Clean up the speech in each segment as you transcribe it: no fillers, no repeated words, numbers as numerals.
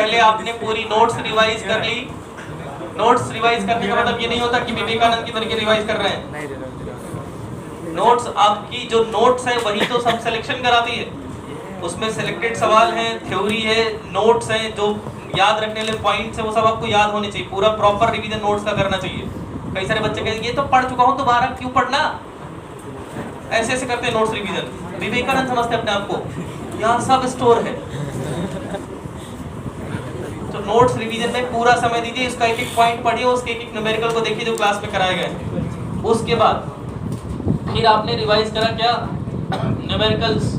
पहले आपने पूरी नोट्स रिवाइज कर ली। नोट्स रिवाइज करने का मतलब ये नहीं होता कि विवेकानंद की तरीके रिवाइज कर रहे हैं। नोट्स आपकी जो नोट्स है वही तो सब सिलेक्शन कराती है। उसमें सिलेक्टेड सवाल हैं, थ्योरी है, नोट्स हैं, जो याद रखने वाले पॉइंट्स है वो सब आपको याद होने चाहिए। पूरा प्रॉपर रिवीजन नोट्स का करना चाहिए। कई सारे बच्चे कहेंगे ये तो पढ़ चुका हूँ दोबारा क्यों पढ़ना, ऐसे ऐसे करते हैं नोट्स रिवीजन। विवेकानंद समझते अपने आप को, यहाँ सब स्टोर है। तो नोट्स रिवीजन में पूरा समय दीजिए, इसका एक एक पॉइंट पढ़िए, उसके एक एक न्यूमेरिकल को देखिए जो क्लास में कराए गए। उसके बाद फिर आपने रिवाइज करा क्या, न्यूमेरिकल्स।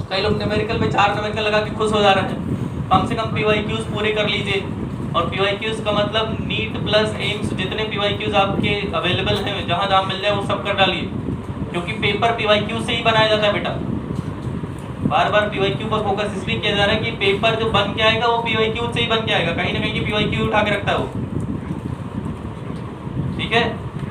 कई लोग न्यूमेरिकल में 4 न्यूमेरिकल लगा के खुश हो जा रहे हैं। कम से कम पीवाईक्यूज पूरे कर लीजिए। और पीवाईक्यूज का मतलब नीट प्लस एम्स, जितने पीवाईक्यूज आपके अवेलेबल हैं जहां जहां मिल जाए वो सब कर डालिए, क्योंकि पेपर पीवाईक्यू से ही बनाया जाता है बेटा। बार बार पीवाईक्यू पर फोकस इसलिए किया जा रहा है कि पेपर जो बन के आएगा वो पीवाईक्यू से ही बन के आएगा, कहीं ना कहीं की पीवाईक्यू उठा के रखता है वो। ठीक है,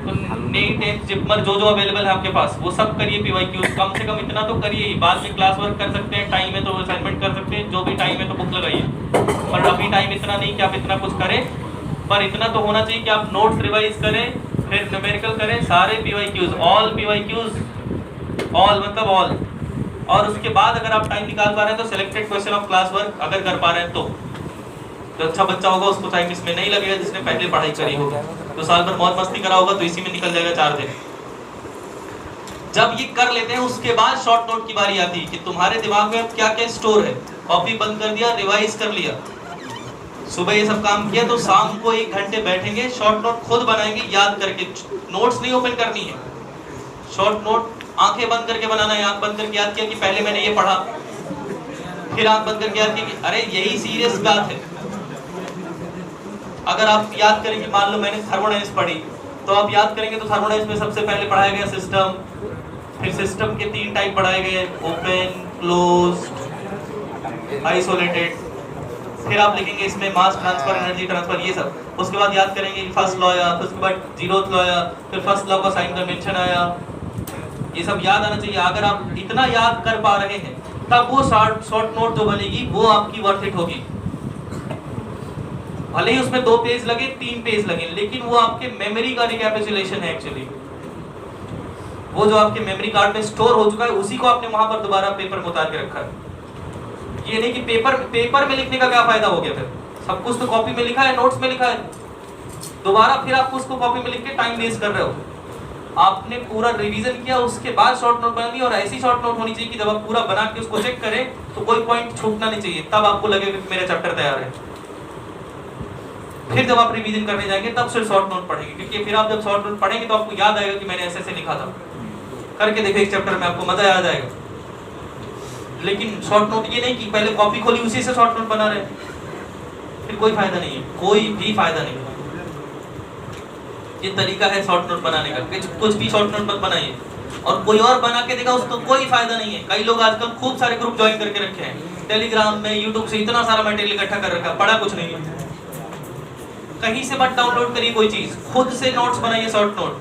तो नीट एम्स जिपमर जो जो अवेलेबल है आपके पास वो सब करिए पीवाईक्यू। कम से कम इतना तो करिए ही, बाद में क्लास वर्क कर सकते हैं, टाइम है तो असाइनमेंट कर सकते हैं, जो भी टाइम है तो बुक लगाइए। पर अभी टाइम इतना नहीं कि आप इतना कुछ करें, पर इतना तो होना चाहिए कि आप नोट्स रिवाइज करें, फिर न्यूमेरिकल करें, सारे पीवाईक्यूज, ऑल पीवाईक्यूज, ऑल मतलब ऑल। और उसके बाद अगर आप टाइम निकाल पा रहे हैं तो selected question of class work अगर कर पा रहे हैं तो जो अच्छा बच्चा होगा उसको टाइम इसमें नहीं लगेगा जिसने पहले पढ़ाई करी होगी। तो साल भर मौज मस्ती करा होगा तो इसी में निकल जाएगा 4 दिन। जब ये कर लेते हैं उसके बाद शॉर्ट नोट की बारी आती है कि तुम्हारे दिमाग में अब क्या क्या स्टोर है। कॉपी बंद कर दिया, रिवाइज कर लिया, सुबह ये सब काम किया, तो शाम को 1 घंटे बैठेंगे, शॉर्ट नोट खुद बनाएंगे याद करके। नोट्स नहीं ओपन करनी है, शॉर्ट नोट आंखें बंद करके बनाना है। आंख बंद करके याद किया कि पहले मैंने ये पढ़ा, फिर आंख बंद करके याद किया कि अरे यही सीरियस बात है। अगर आप याद करेंगे, मान लो मैंने थर्मोडायनेमिक्स पढ़ी, तो आप याद करेंगे तो थर्मोडायनेमिक्स में सबसे पहले पढ़ाया गया सिस्टम, फिर सिस्टम के 3 टाइप पढ़ाए गए, ओपन, क्लोज्ड, आइसोलेटेड। फिर आप लिखेंगे इसमें मास ट्रांसफर, एनर्जी ट्रांसफर, ये सब। उसके बाद याद करेंगे फर्स्ट लॉ आया, फिर उसके बाद 0th लॉ आया, फिर फर्स्ट लॉ का साइन कन्वेंशन आया। ये सब याद आना चाहिए। अगर आप इतना याद कर पा रहे हैं तब वो शॉर्ट नोट जो बनेगी वो आपकी वर्थ इट होगी। भले ही उसमें 2 पेज लगे, 3 पेज लगे, लेकिन वो आपके मेमोरी का रिकैपिचुलेशन है एक्चुअली। वो जो आपके मेमोरी कार्ड में स्टोर हो चुका है उसी को आपने वहां पर दोबारा पेपर में उतार के रखा है। ये नहीं कि पेपर में लिखने का क्या फायदा हो गया, फिर सब कुछ तो कॉपी में लिखा है, नोट्स में लिखा है, दोबारा फिर आप उसको कॉपी में लिख के टाइम वेस्ट कर रहे हो। आपने पूरा रिवीजन किया, उसके बाद शॉर्ट नोट बना दी, और ऐसी शॉर्ट नोट होनी चाहिए कि जब आप पूरा बना के उसको चेक करें तो कोई पॉइंट छूटना नहीं चाहिए, तब आपको लगेगा कि मेरा चैप्टर तैयार है। फिर जब आप रिवीजन करने जाएंगे तब सिर्फ शॉर्ट नोट पढ़ेंगे, क्योंकि फिर आप जब शॉर्ट नोट पढ़ेंगे तो आपको याद आएगा कि मैंने ऐसे ऐसे लिखा था। करके देखो एक चैप्टर में, आपको मजा आ जाएगा। लेकिन शॉर्ट नोट ये नहीं कि पहले कॉपी खोली उसी से शॉर्ट नोट बना रहे, फिर कोई फायदा नहीं है, कोई भी फायदा नहीं है। ये तरीका है शॉर्ट नोट बनाने का, कुछ भी शॉर्ट नोट मत बनाइए। और कोई और बना के देगा उसको कोई फायदा नहीं है। कई लोग आजकल खूब सारे ग्रुप ज्वाइन करके रखे हैं, टेलीग्राम में, यूट्यूब से इतना सारा मटेरियल इकट्ठा कर रखा, पढ़ा कुछ नहीं है। कहीं से मत डाउनलोड करिए कोई चीज, खुद से नोट्स बनाइए शॉर्ट नोट।